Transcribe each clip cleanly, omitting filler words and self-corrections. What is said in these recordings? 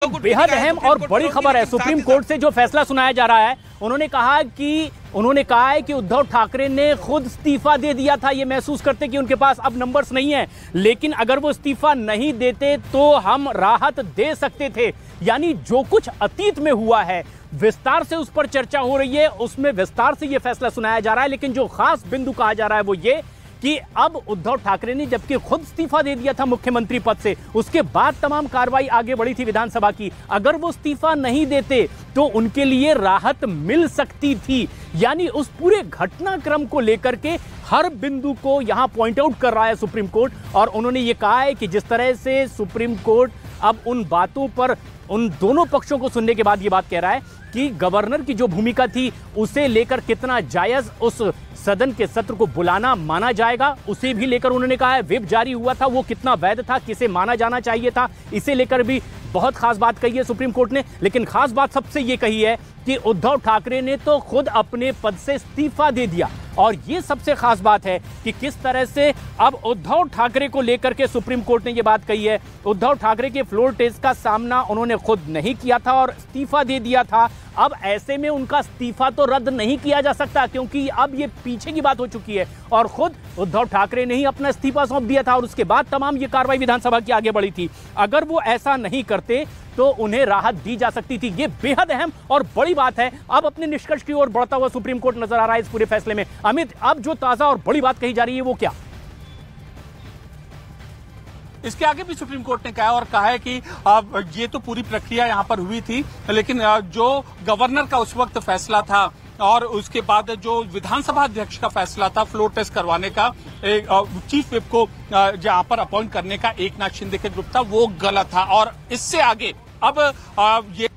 बेहद अहम और बड़ी खबर है। सुप्रीम कोर्ट से जो फैसला सुनाया जा रहा है, उन्होंने कहा है कि उद्धव ठाकरे ने खुद इस्तीफा दे दिया था। ये महसूस करते कि उनके पास अब नंबर्स नहीं है, लेकिन अगर वो इस्तीफा नहीं देते तो हम राहत दे सकते थे। यानी जो कुछ अतीत में हुआ है विस्तार से उस पर चर्चा हो रही है, उसमें विस्तार से यह फैसला सुनाया जा रहा है। लेकिन जो खास बिंदु कहा जा रहा है वो ये कि अब उद्धव ठाकरे ने जबकि खुद इस्तीफा दे दिया था मुख्यमंत्री पद से, उसके बाद तमाम कार्रवाई आगे बढ़ी थी विधानसभा की, अगर वो इस्तीफा नहीं देते तो उनके लिए राहत मिल सकती थी। यानी उस पूरे घटनाक्रम को लेकर के हर बिंदु को यहां पॉइंट आउट कर रहा है सुप्रीम कोर्ट। और उन्होंने ये कहा है कि जिस तरह से सुप्रीम कोर्ट अब उन बातों पर उन दोनों पक्षों को सुनने के बाद ये बात कह रहा है कि गवर्नर की जो भूमिका थी उसे लेकर कितना जायज उस सदन के सत्र को बुलाना माना जाएगा, उसे भी लेकर उन्होंने कहा है व्हिप जारी हुआ था वो कितना वैध था, किसे माना जाना चाहिए था, इसे लेकर भी बहुत खास बात कही है सुप्रीम कोर्ट ने। लेकिन खास बात सबसे ये कही है कि उद्धव ठाकरे ने तो खुद अपने पद से इस्तीफा दे दिया। और ये सबसे खास बात है कि किस तरह से अब उद्धव ठाकरे को लेकर के सुप्रीम कोर्ट ने ये बात कही है। उद्धव ठाकरे के फ्लोर टेस्ट का सामना उन्होंने खुद नहीं किया था और इस्तीफा दे दिया था। अब ऐसे में उनका इस्तीफा तो रद्द नहीं किया जा सकता, क्योंकि अब ये पीछे की बात हो चुकी है और खुद उद्धव ठाकरे ने ही अपना इस्तीफा सौंप दिया था और उसके बाद तमाम ये कार्रवाई विधानसभा की आगे बढ़ी थी। अगर वो ऐसा नहीं करते तो उन्हें राहत दी जा सकती थी। ये बेहद अहम और बड़ी बात है। अब अपने निष्कर्ष की ओर बढ़ता हुआ सुप्रीम कोर्ट नजर आ रहा है इस पूरे फैसले में। अमित, अब जो ताजा और बड़ी बात कही जा रही है वो क्या? इसके आगे भी सुप्रीम कोर्ट ने कहा और कहा है कि ये तो पूरी प्रक्रिया यहां पर हुई थी, लेकिन जो गवर्नर का उस वक्त फैसला था और उसके बाद जो विधानसभा अध्यक्ष का फैसला था फ्लोर टेस्ट करवाने का, चीफ विप को जहां पर अपॉइंट करने का एकनाथ शिंदे के ग्रुप था, वो गलत था। और इससे आगे अब ये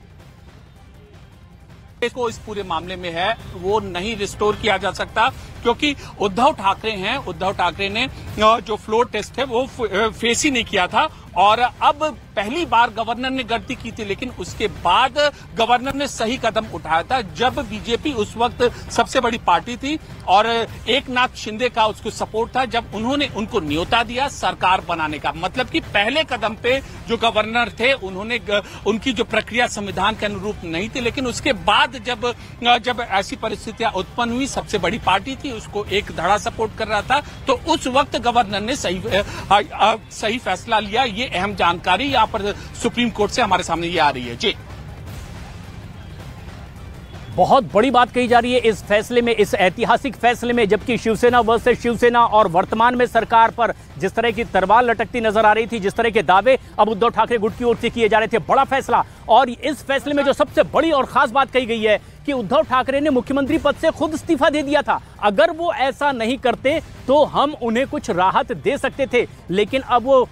को इस पूरे मामले में है वो नहीं रिस्टोर किया जा सकता, क्योंकि उद्धव ठाकरे हैं, उद्धव ठाकरे ने जो फ्लोर टेस्ट है वो फेस ही नहीं किया था। और अब पहली बार गवर्नर ने गलती की थी, लेकिन उसके बाद गवर्नर ने सही कदम उठाया था जब बीजेपी उस वक्त सबसे बड़ी पार्टी थी और एकनाथ शिंदे का उसको सपोर्ट था, जब उन्होंने उनको न्योता दिया सरकार बनाने का। मतलब कि पहले कदम पे जो गवर्नर थे उन्होंने उनकी जो प्रक्रिया संविधान के अनुरूप नहीं थी, लेकिन उसके बाद जब ऐसी परिस्थितियां उत्पन्न हुई, सबसे बड़ी पार्टी थी, उसको एक धड़ा सपोर्ट कर रहा था, तो उस वक्त गवर्नर ने सही फैसला लिया। ये अहम जानकारी यहाँ पर सुप्रीम कोर्ट से हमारे सामने ये आ रही है। जी, बहुत बड़ी बात कही जा रही है इस फैसले में, इस ऐतिहासिक फैसले में, जबकि शिवसेना वर्सेस शिवसेना और वर्तमान में सरकार पर जिस तरह की तलवार लटकती नजर आ रही थी, जिस तरह के दावे अब उद्धव ठाकरे गुट की ओर से किए जा रहे थे, बड़ा फैसला। और इस फैसले में जो सबसे बड़ी और खास बात कही गई है कि उद्धव ठाकरे ने मुख्यमंत्री पद से खुद इस्तीफा दे दिया था। अगर वो ऐसा नहीं करते तो हम उन्हें कुछ राहत दे सकते थे, लेकिन अब वो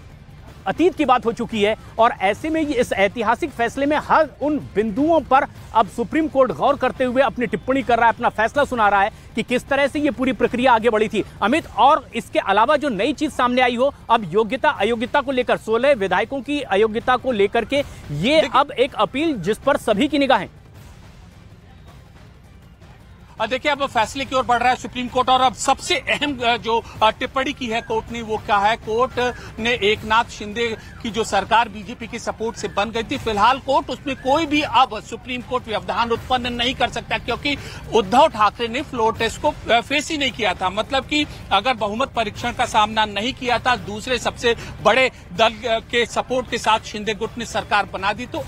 अतीत की बात हो चुकी है। और ऐसे में इस ऐतिहासिक फैसले में हर उन बिंदुओं पर अब सुप्रीम कोर्ट गौर करते हुए अपनी टिप्पणी कर रहा है, अपना फैसला सुना रहा है कि किस तरह से ये पूरी प्रक्रिया आगे बढ़ी थी। अमित, और इसके अलावा जो नई चीज सामने आई हो, अब योग्यता अयोग्यता को लेकर 16 विधायकों की अयोग्यता को लेकर के ये अब एक अपील जिस पर सभी की निगाहें। देखिए, अब फैसले की ओर बढ़ रहा है सुप्रीम कोर्ट और अब सबसे अहम जो टिप्पणी की है कोर्ट ने वो क्या है। कोर्ट ने एकनाथ शिंदे की जो सरकार बीजेपी के सपोर्ट से बन गई थी, फिलहाल कोर्ट उसमें कोई भी अब सुप्रीम कोर्ट व्यवधान उत्पन्न नहीं कर सकता, क्योंकि उद्धव ठाकरे ने फ्लोर टेस्ट को फेस ही नहीं किया था। मतलब कि अगर बहुमत परीक्षण का सामना नहीं किया था, दूसरे सबसे बड़े दल के सपोर्ट के साथ शिंदे गुट ने सरकार बना दी, तो